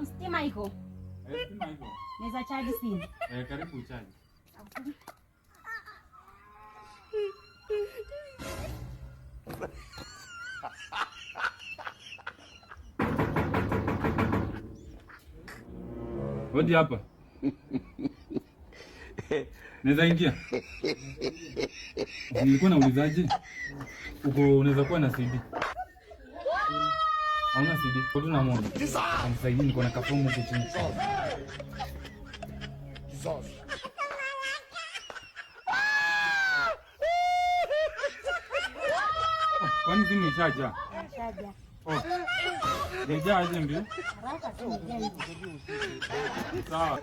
Stima iko. Stima iko. Naweza charge simu. Karibu charge. Hodi hapa. Naweza ingia? Nilikuwa naulizaje? Uko unaweza kuwa na CD? Hauna CD? Kwa tuna moja. Amsaidie niko na kafomu huko chini. Kwani simu ishaja? Shaja. Deja aje mbio? Haraka tu nijenge. Sawa.